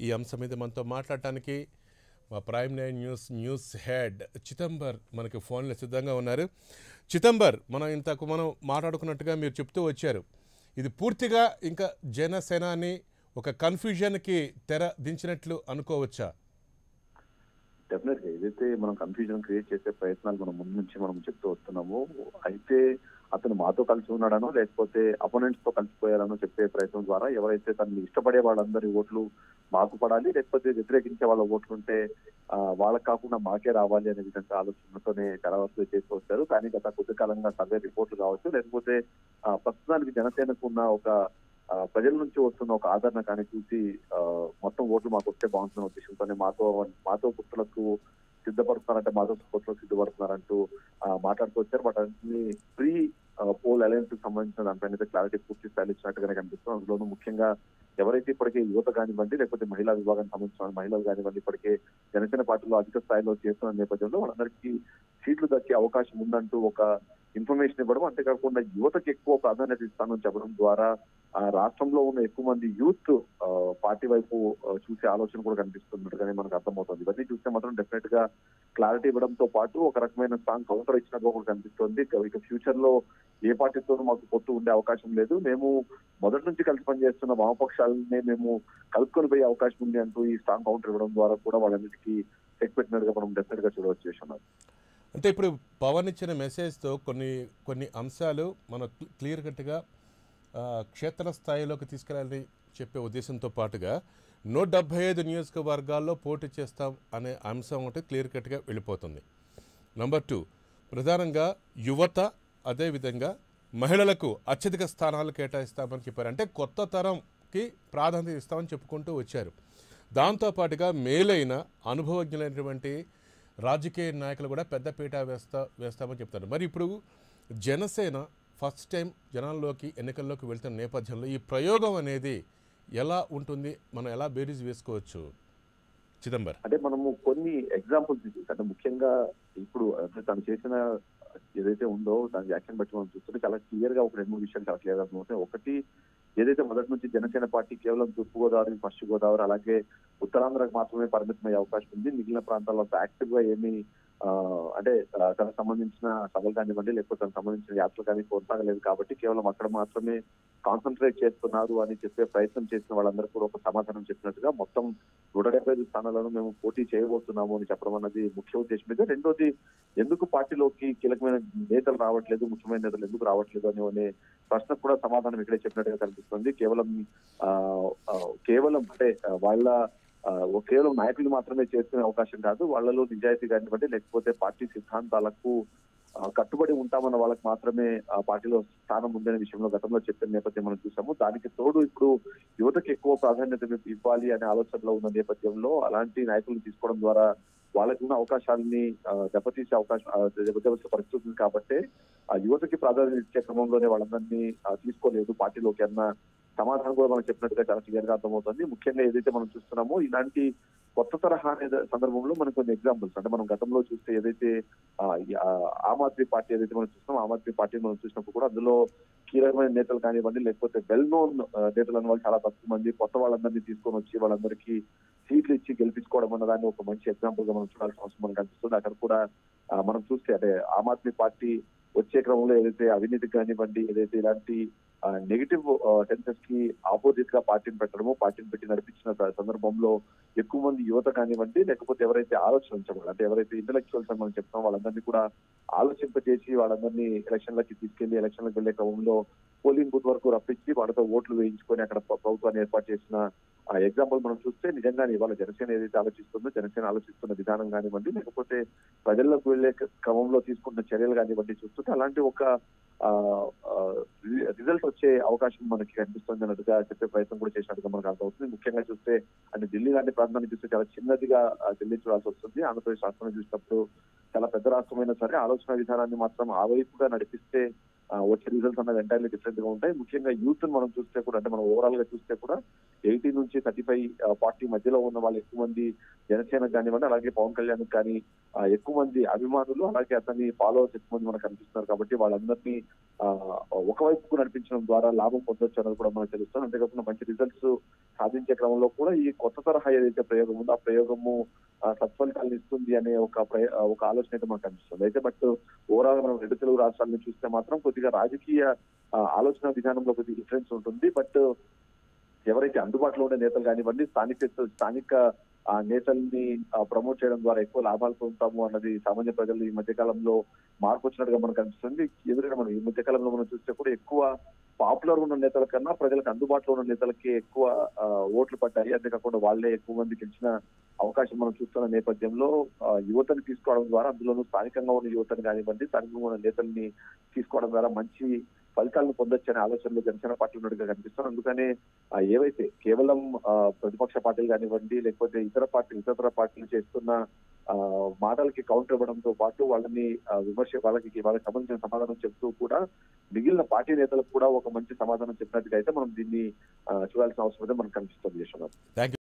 ఈ అంశం మీద మనతో మాట్లాడటానికి మా prime nine news head Chidambar మనకి ఫోన్లో సిద్ధంగా ఉన్నారు. చిదంబర్, మనం మాట్లాడుకున్నట్టుగా మీరు చెప్తూ వచ్చారు, ఇది పూర్తిగా ఇంకా జనసేనాని ఒక కన్ఫ్యూజన్కి తెర దించినట్లు అనుకోవచ్చా? డెఫినెట్గా ఏదైతే మనం కన్ఫ్యూజన్ క్రియేట్ చేసే ప్రయత్నాలు మనం ముందు నుంచి మనం చెప్తూ వస్తున్నాము. అయితే అతను మాతో కలిసి ఉన్నాడనో లేకపోతే అపోనెంట్స్ తో కలిసిపోయారనో చెప్పే ప్రయత్నం ద్వారా ఎవరైతే తనని ఇష్టపడే వాళ్ళందరి ఓట్లు మాకు పడాలి, లేకపోతే వ్యతిరేకించే వాళ్ళ ఓట్లు ఉంటే వాళ్ళకి కాకుండా మాకే రావాలి అనే విధంగా ఆలోచనతోనే తెరవరుసలు చేస్తూ వచ్చారు. కానీ గత కొద్ది కాలంగా సర్వే రిపోర్ట్లు కావచ్చు, లేకపోతే ప్రస్తుతానికి జనసేనకు ఉన్న ఒక ప్రజల నుంచి వస్తున్న ఒక ఆదరణ కానీ చూసి మొత్తం ఓట్లు మాకు వస్తే బాగుంటున్న ఉద్దేశంతోనే మాతో గుర్తులకు సిద్ధపడుతున్నారంటే మాతో గుర్తులకు సిద్ధపడుతున్నారంటూ మాట్లాడుతూ వచ్చారు. బట్ అన్ని ప్రీ పోల్ అలయన్స్ కి సంబంధించిన దానిపైన క్లారిటీ పూర్తి స్థాయిలో ఇచ్చినట్టుగానే కనిపిస్తుంది. అందులోనూ ముఖ్యంగా ఎవరైతే ఇప్పటికే యువత కానివ్వండి, లేకపోతే మహిళా విభాగానికి సంబంధించిన మహిళలు కానివ్వండి ఇప్పటికే జనసేన పార్టీలో అధిక స్థాయిలో చేస్తున్న నేపథ్యంలో వాళ్ళందరికీ సీట్లు దక్కే అవకాశం ఉందంటూ ఒక ఇన్ఫర్మేషన్ ఇవ్వడం, అంతేకాకుండా యువతకి ఎక్కువ ప్రాధాన్యత ఇస్తానని చెప్పడం ద్వారా రాష్ట్రంలో ఉన్న ఎక్కువ మంది యూత్ పార్టీ వైపు చూసే ఆలోచన కూడా కనిపిస్తున్నట్టుగానే మనకు అర్థమవుతుంది. ఇవన్నీ చూస్తే మాత్రం డెఫినెట్ గా క్లారిటీ ఇవ్వడంతో పాటు ఒక రకమైన స్ట్రాంగ్ కౌంటర్ ఇచ్చినట్టుగా కూడా కనిపిస్తుంది. ఇక ఫ్యూచర్ లో ఏ పార్టీతోనూ మాకు పొత్తు ఉండే అవకాశం లేదు, మేము మొదటి నుంచి కలిసి పనిచేస్తున్న వామపక్షాలనే మేము కలుపుకొని పోయే అవకాశం ఉంది అంటూ ఈ స్ట్రాంగ్ కౌంటర్ ఇవ్వడం ద్వారా కూడా వాళ్ళందరికీ చెక్ పెట్టినట్టుగా మనం డెఫినెట్ గా చూడవచ్చు చేస్తున్నారు. అంటే ఇప్పుడు పవన్ ఇచ్చిన మెసేజ్తో కొన్ని అంశాలు మనం క్లియర్ కట్గా క్షేత్రస్థాయిలోకి తీసుకెళ్ళాలని చెప్పే ఉద్దేశంతో పాటుగా 175 నియోజకవర్గాల్లో పోటీ చేస్తాం అనే అంశం ఒకటి క్లియర్ కట్గా వెళ్ళిపోతుంది. నెంబర్ 2, ప్రధానంగా యువత అదేవిధంగా మహిళలకు అత్యధిక స్థానాలు కేటాయిస్తామని చెప్పారు. అంటే కొత్త తరంకి ప్రాధాన్యత ఇస్తామని చెప్పుకుంటూ వచ్చారు. దాంతోపాటుగా మేలైన అనుభవజ్ఞులైనటువంటి రాజకీయ నాయకులు కూడా పెద్దపీట వేస్తామని చెప్తారు. మరి ఇప్పుడు జనసేన ఫస్ట్ టైం జనాల్లోకి ఎన్నికల్లోకి వెళ్తున్న నేపథ్యంలో ఈ ప్రయోగం అనేది ఎలా ఉంటుంది, మనం ఎలా బేరీజ్ వేసుకోవచ్చు చిదంబర్? అంటే మనము కొన్ని ఎగ్జాంపుల్స్ చూసి, అంటే ముఖ్యంగా ఇప్పుడు తను చేసిన ఏదైతే ఉందో దాని వ్యాఖ్యను బట్టి మనం చూస్తుంటే చాలా క్లియర్ గా ఒక 2-3 విషయాలు చాలా క్లియర్ గా అర్థమవుతాయి. ఒకటి, ఏదైతే మొదటి నుంచి జనసేన పార్టీ కేవలం తూర్పుగోదావరి, పశ్చిమ గోదావరి అలాగే ఉత్తరాంధ్రకు మాత్రమే పరిమితమయ్యే అవకాశం ఉంది, మిగిలిన ప్రాంతాల్లో యాక్టివ్ గా ఏమీ అంటే తనకు సంబంధించిన సభలు కానివ్వండి లేకపోతే తనకు సంబంధించిన యాత్రలు కానీ కొనసాగలేదు కాబట్టి కేవలం అక్కడ మాత్రమే కాన్సన్ట్రేట్ చేస్తున్నారు అని చెప్పే ప్రయత్నం చేసిన వాళ్ళందరూ కూడా ఒక సమాధానం చెప్పినట్టుగా మొత్తం 175 స్థానాలను మేము పోటీ చేయబోతున్నాము అని చెప్పడం అన్నది ముఖ్య ఉద్దేశం. అయితే రెండోది, ఎందుకు పార్టీలోకి కీలకమైన నేతలు రావట్లేదు, ముఖ్యమైన నేతలు ఎందుకు రావట్లేదు అనే ప్రశ్నకు కూడా సమాధానం ఇక్కడే చెప్పినట్టుగా కనిపిస్తుంది. కేవలం అంటే వాళ్ళ కేవలం నాయకులు మాత్రమే చేసుకునే అవకాశం కాదు, వాళ్ళలో నిజాయితీ కానివ్వండి లేకపోతే పార్టీ సిద్ధాంతాలకు కట్టుబడి ఉంటామన్న వాళ్ళకి మాత్రమే ఆ పార్టీలో స్థానం ఉందనే విషయంలో గతంలో చెప్పిన నేపథ్యం మనం చూసాము. దానికి తోడు ఇప్పుడు యువతకు ఎక్కువ ప్రాధాన్యత ఇవ్వాలి అనే ఆలోచనలో ఉన్న నేపథ్యంలో అలాంటి నాయకులను తీసుకోవడం ద్వారా వాళ్ళకి ఉన్న అవకాశాలని దెబ్బతీసే పరిస్థితి ఉంది. కాబట్టి ఆ యువతకి ప్రాధాన్యత ఇచ్చే క్రమంలోనే వాళ్ళందరినీ తీసుకోలేదు పార్టీలోకి అన్న సమాధానం కూడా మనం చెప్పినట్టుగా చాలా క్లియర్ గా అర్థమవుతుంది. ముఖ్యంగా ఏదైతే మనం చూస్తున్నామో ఇలాంటి కొత్త తరహా అనే సందర్భంలో మనకు కొన్ని ఎగ్జాంపుల్స్, అంటే మనం గతంలో చూస్తే ఏదైతే ఆమ్ ఆద్మీ పార్టీ ఏదైతే మనం చూస్తున్నాం, ఆమ్ ఆద్మీ పార్టీ మనం చూసినప్పుడు కూడా అందులో కీలకమైన నేతలు కానివ్వండి లేకపోతే వెల్ నోన్ నేతలు అన్న వాళ్ళు చాలా తక్కువ మంది, కొత్త వాళ్ళందరినీ తీసుకొని వచ్చి వాళ్ళందరికీ సీట్లు ఇచ్చి గెలిపించుకోవడం అన్న దాన్ని ఒక మంచి ఎగ్జాంపుల్ గా మనం చూడాల్సిన అవసరం మనకు కనిపిస్తుంది. అక్కడ కూడా మనం చూస్తే అంటే ఆమ్ ఆద్మీ పార్టీ వచ్చే క్రమంలో ఏదైతే అవినీతి కానివ్వండి ఏదైతే ఇలాంటి నెగిటివ్ టెన్సెస్ కి ఆపోజిట్ గా పార్టీని పెట్టి నడిపించిన సందర్భంలో ఎక్కువ మంది యువత కానివ్వండి లేకపోతే ఎవరైతే ఆలోచించబడాలి అంటే ఎవరైతే ఇంటలెక్చువల్స్ అని మనం చెప్తామో వాళ్ళందరినీ కూడా ఆలోచింపజేసి వాళ్ళందరినీ ఎలక్షన్లకి తీసుకెళ్లి ఎలక్షన్లకు వెళ్లే క్రమంలో పోలింగ్ బూత్ వరకు రప్పించి వాళ్ళతో ఓట్లు వేయించుకొని అక్కడ ప్రభుత్వాన్ని ఏర్పాటు చేసిన ఎగ్జాంపుల్ మనం చూస్తే నిజంగానే ఇవాళ జనసేన ఏదైతే ఆలోచిస్తుందో జనసేన ఆలోచిస్తున్న విధానం కానివ్వండి లేకపోతే ప్రజల్లోకి వెళ్లే క్రమంలో తీసుకున్న చర్యలు కానివ్వండి చూస్తుంటే అలాంటి ఒక రిజల్ట్ వచ్చే అవకాశం మనకి కనిపిస్తుంది అన్నట్టుగా చెప్పే ప్రయత్నం కూడా చేసినట్టుగా మనకు అర్థమవుతుంది. ముఖ్యంగా చూస్తే అంటే ఢిల్లీ లాంటి ప్రాంతాన్ని చూస్తే చాలా చిన్నదిగా ఢిల్లీ చూడాల్సి వస్తుంది. ఆంధ్రప్రదేశ్ రాష్ట్రాన్ని చూసినప్పుడు చాలా పెద్ద రాష్ట్రమైనా సరే ఆలోచన విధానాన్ని మాత్రం ఆ వైపుగా నడిపిస్తే వచ్చే రిజల్ట్స్ అన్నది ఎంటైర్లీ డిఫరెంట్ గా ఉంటాయి. ముఖ్యంగా యూత్ మనం చూస్తే కూడా అంటే మనం ఓవరాల్ గా చూస్తే కూడా 18 నుంచి 35-40 మధ్యలో ఉన్న వాళ్ళు ఎక్కువ మంది జనసేన కానివ్వండి అలాగే పవన్ కళ్యాణ్ కానీ ఎక్కువ మంది అభిమానులు అలాగే అతని ఫాలోవర్స్ ఎక్కువ మంది మనకు కనిపిస్తున్నారు. కాబట్టి వాళ్ళందరినీ ఒకవైపుకు నడిపించడం ద్వారా లాభం పొందొచ్చు అన్నది కూడా మనకు తెలుస్తుంది. అంతేకాకుండా మంచి రిజల్ట్స్ సాధించే క్రమంలో కూడా ఈ కొత్త తరహా ఏదైతే ప్రయోగం ఉందో ఆ ప్రయోగము సత్ఫలితాలను ఇస్తుంది అనే ఒక ఆలోచన అయితే మనకు కనిపిస్తుంది. అయితే బట్ ఓవరాల్ మనం రెండు తెలుగు రాష్ట్రాలను చూస్తే మాత్రం కొద్దిగా రాజకీయ ఆలోచన విధానంలో కొద్దిగా డిఫరెన్స్ ఉంటుంది. బట్ ఎవరైతే అందుబాటులో ఉండే నేతలు కానివ్వండి, స్థానిక నేతల్ని ప్రమోట్ చేయడం ద్వారా ఎక్కువ లాభాలు పొందుతాము అన్నది సామాన్య ప్రజలు ఈ మధ్య కాలంలో మార్పు వచ్చినట్టుగా మనకు కనిపిస్తుంది. ఎందుకంటే మనం ఈ మధ్య కాలంలో మనం చూస్తే కూడా ఎక్కువ పాపులర్ ఉన్న నేతల కన్నా ప్రజలకు అందుబాటులో ఉన్న నేతలకి ఎక్కువ ఓట్లు పడ్డాయి. అంతేకాకుండా వాళ్లే ఎక్కువ మంది గెలిచిన అవకాశం మనం చూస్తున్న నేపథ్యంలో యువతని తీసుకోవడం ద్వారా, అందులోనూ స్థానికంగా ఉన్న యువతని కానివ్వండి, స్థానికంగా ఉన్న నేతల్ని తీసుకోవడం ద్వారా మంచి ఫలితాలను పొందొచ్చనే ఆలోచనలు జనసేన పార్టీ ఉన్నట్టుగా కనిపిస్తారు. అందుకనే ఏవైతే కేవలం ప్రతిపక్ష పార్టీలు కానివ్వండి, లేకపోతే ఇతర పార్టీలు చేస్తున్న మాటలకి కౌంటర్ ఇవ్వడంతో పాటు వాళ్ళకి వాళ్ళకి సంబంధించిన సమాధానం చెప్తూ కూడా మిగిలిన పార్టీ నేతలకు కూడా ఒక మంచి సమాధానం చెప్పినట్టుగా అయితే మనం దీన్ని చూడాల్సిన అవసరం అయితే మనకు కనిపిస్తుంది. Thank you.